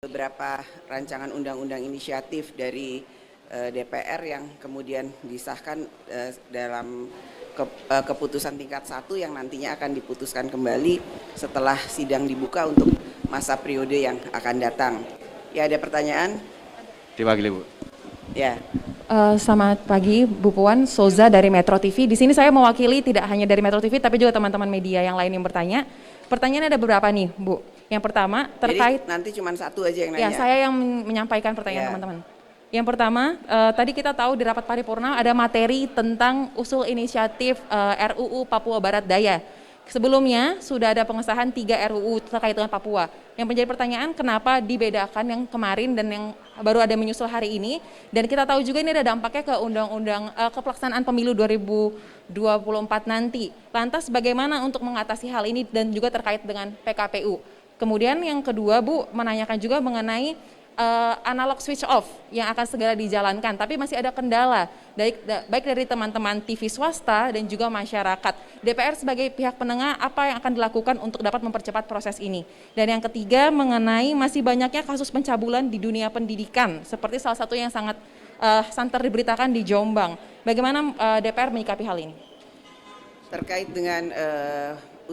beberapa rancangan undang-undang inisiatif dari DPR yang kemudian disahkan dalam keputusan tingkat 1 yang nantinya akan diputuskan kembali setelah sidang dibuka untuk masa periode yang akan datang. Ya, ada pertanyaan? Diwakili, Bu. Ya. Selamat pagi, Bu Puan, Soza dari Metro TV. Di sini saya mewakili tidak hanya dari Metro TV, tapi juga teman-teman media yang lain yang bertanya. Pertanyaan ada beberapa nih, Bu. Yang pertama terkait. Jadi nanti cuma satu aja yang nanya. Ya, saya yang menyampaikan pertanyaan teman-teman. Yang pertama, tadi kita tahu di rapat paripurna ada materi tentang usul inisiatif RUU Papua Barat Daya. Sebelumnya sudah ada pengesahan 3 RUU terkait dengan Papua. Yang menjadi pertanyaan, kenapa dibedakan yang kemarin dan yang baru ada menyusul hari ini? Dan kita tahu juga ini ada dampaknya ke undang-undang pelaksanaan pemilu 2024 nanti. Lantas bagaimana untuk mengatasi hal ini dan juga terkait dengan PKPU? Kemudian yang kedua, Bu, menanyakan juga mengenai analog switch off yang akan segera dijalankan, tapi masih ada kendala baik dari teman-teman TV swasta dan juga masyarakat. DPR sebagai pihak penengah, apa yang akan dilakukan untuk dapat mempercepat proses ini? Dan yang ketiga mengenai masih banyaknya kasus pencabulan di dunia pendidikan, seperti salah satu yang sangat santer diberitakan di Jombang. Bagaimana DPR menyikapi hal ini? Terkait dengan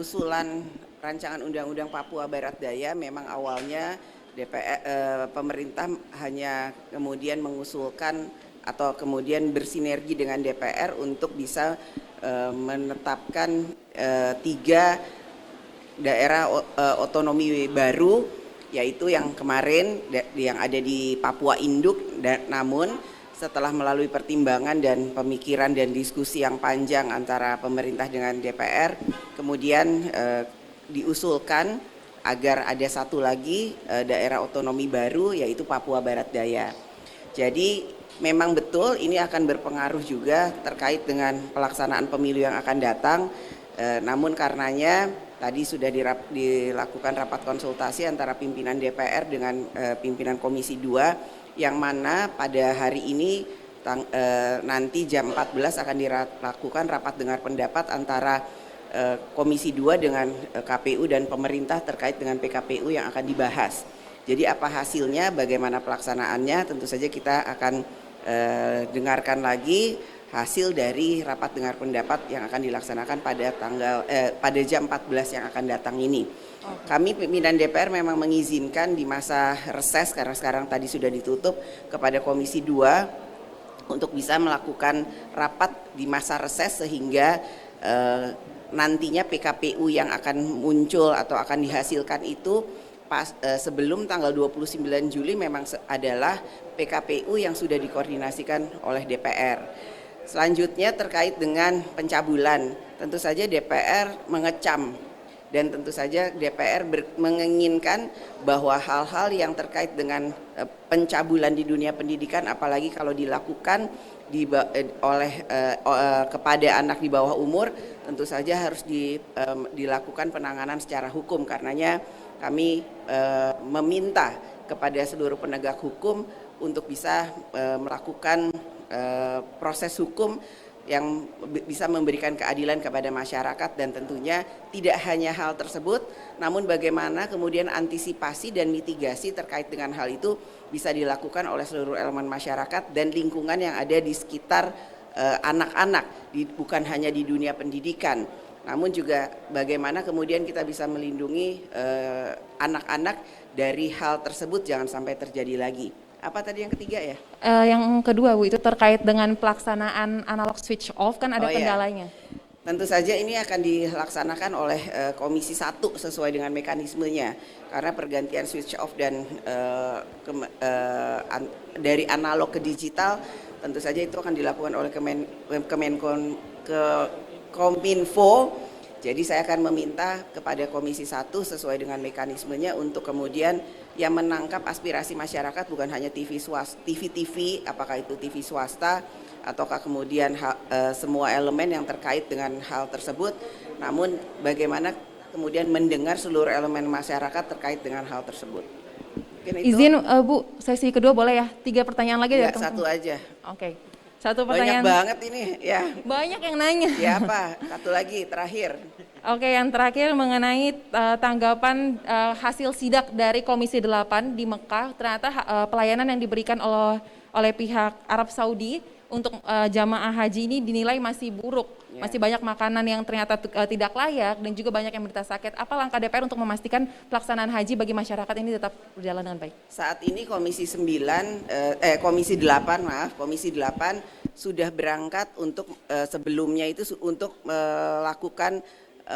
usulan rancangan undang-undang Papua Barat Daya, memang awalnya pemerintah hanya kemudian mengusulkan atau kemudian bersinergi dengan DPR untuk bisa menetapkan 3 daerah otonomi baru, yaitu yang kemarin yang ada di Papua Induk. Namun setelah melalui pertimbangan dan pemikiran dan diskusi yang panjang antara pemerintah dengan DPR, kemudian diusulkan agar ada satu lagi daerah otonomi baru, yaitu Papua Barat Daya. Jadi memang betul ini akan berpengaruh juga terkait dengan pelaksanaan pemilu yang akan datang. Namun karenanya tadi sudah dilakukan rapat konsultasi antara pimpinan DPR dengan pimpinan Komisi 2, yang mana pada hari ini nanti jam 14 akan dilakukan rapat dengar pendapat antara Komisi 2 dengan KPU dan pemerintah terkait dengan PKPU yang akan dibahas. Jadi apa hasilnya, bagaimana pelaksanaannya, tentu saja kita akan dengarkan lagi hasil dari rapat dengar pendapat yang akan dilaksanakan pada jam 14 yang akan datang ini. Kami pimpinan DPR memang mengizinkan di masa reses, karena sekarang tadi sudah ditutup, kepada Komisi 2 untuk bisa melakukan rapat di masa reses sehingga nantinya PKPU yang akan muncul atau akan dihasilkan itu sebelum tanggal 29 Juli memang adalah PKPU yang sudah dikoordinasikan oleh DPR. Selanjutnya terkait dengan pencabulan, tentu saja DPR mengecam dan tentu saja DPR menginginkan bahwa hal-hal yang terkait dengan pencabulan di dunia pendidikan, apalagi kalau dilakukan kepada anak di bawah umur, tentu saja harus dilakukan penanganan secara hukum. Karenanya kami meminta kepada seluruh penegak hukum untuk bisa melakukan proses hukum yang bisa memberikan keadilan kepada masyarakat, dan tentunya tidak hanya hal tersebut, namun bagaimana kemudian antisipasi dan mitigasi terkait dengan hal itu bisa dilakukan oleh seluruh elemen masyarakat dan lingkungan yang ada di sekitar anak-anak, bukan hanya di dunia pendidikan, namun juga bagaimana kemudian kita bisa melindungi anak-anak dari hal tersebut jangan sampai terjadi lagi. Apa tadi yang ketiga ya? Yang kedua, Bu, itu terkait dengan pelaksanaan analog switch off, kan ada kendalanya. Tentu saja ini akan dilaksanakan oleh Komisi 1 sesuai dengan mekanismenya, karena pergantian switch off dan dari analog ke digital tentu saja itu akan dilakukan oleh Kominfo. Jadi saya akan meminta kepada Komisi 1 sesuai dengan mekanismenya untuk kemudian yang menangkap aspirasi masyarakat, bukan hanya TV, apakah itu TV swasta ataukah kemudian semua elemen yang terkait dengan hal tersebut, namun bagaimana kemudian mendengar seluruh elemen masyarakat terkait dengan hal tersebut. Izin Bu, sesi kedua boleh ya? 3 pertanyaan lagi ya? Ya, satu aja. Oke. Satu Banyak pertanyaan, banget ini ya. banyak yang nanya. Ya apa? Satu lagi terakhir. Oke, yang terakhir mengenai tanggapan hasil sidak dari Komisi 8 di Mekah, ternyata pelayanan yang diberikan oleh pihak Arab Saudi untuk jamaah haji ini dinilai masih buruk. Ya. Masih banyak makanan yang ternyata tidak layak dan juga banyak yang menderita sakit. Apa langkah DPR untuk memastikan pelaksanaan haji bagi masyarakat ini tetap berjalan dengan baik? Saat ini Komisi 8, Komisi 8 sudah berangkat untuk sebelumnya itu untuk melakukan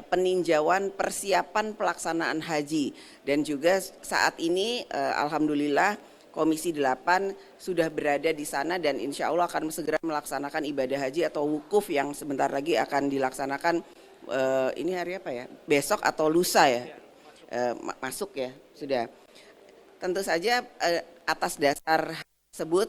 peninjauan persiapan pelaksanaan haji, dan juga saat ini alhamdulillah Komisi 8 sudah berada di sana dan insya Allah akan segera melaksanakan ibadah haji atau wukuf yang sebentar lagi akan dilaksanakan. Ini hari apa ya? Besok atau lusa ya? Masuk ya, sudah. Tentu saja atas dasar tersebut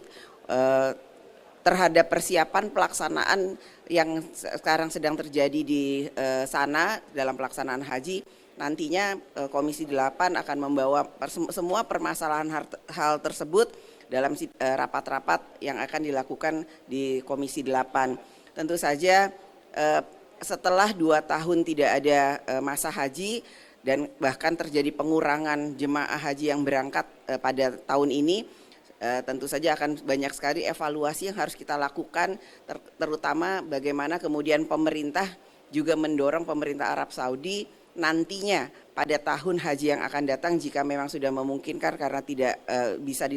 terhadap persiapan pelaksanaan yang sekarang sedang terjadi di sana dalam pelaksanaan haji, nantinya Komisi 8 akan membawa semua permasalahan hal tersebut dalam rapat-rapat yang akan dilakukan di Komisi 8. Tentu saja setelah 2 tahun tidak ada masa haji dan bahkan terjadi pengurangan jemaah haji yang berangkat pada tahun ini, tentu saja akan banyak sekali evaluasi yang harus kita lakukan, terutama bagaimana kemudian pemerintah juga mendorong pemerintah Arab Saudi nantinya pada tahun haji yang akan datang jika memang sudah memungkinkan bisa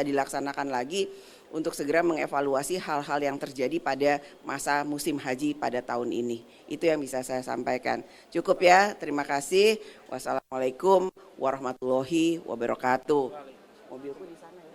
dilaksanakan lagi, untuk segera mengevaluasi hal-hal yang terjadi pada masa musim haji pada tahun ini. Itu yang bisa saya sampaikan. Cukup ya, terima kasih. Wassalamualaikum warahmatullahi wabarakatuh. Mobilku di sana.